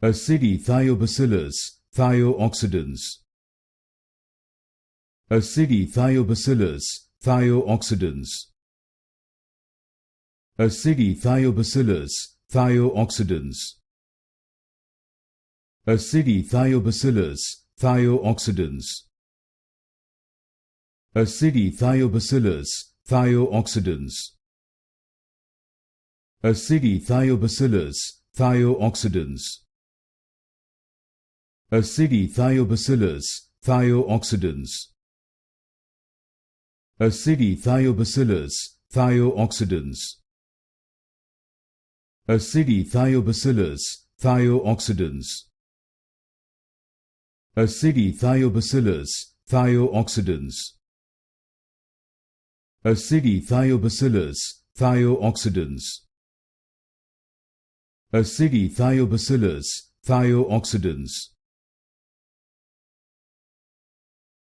Acidithiobacillus Thiooxidans. Acidithiobacillus Thiooxidans. Acidithiobacillus Thiooxidans. Acidithiobacillus Thiooxidans. Acidithiobacillus Thiooxidans. Acidithiobacillus Thiooxidans. Acidithiobacillus Thiooxidans. Acidithiobacillus Thiooxidans. Acidithiobacillus Thiooxidans. Acidithiobacillus Thiooxidans. Acidithiobacillus Thiooxidans. Acidithiobacillus Thiooxidans.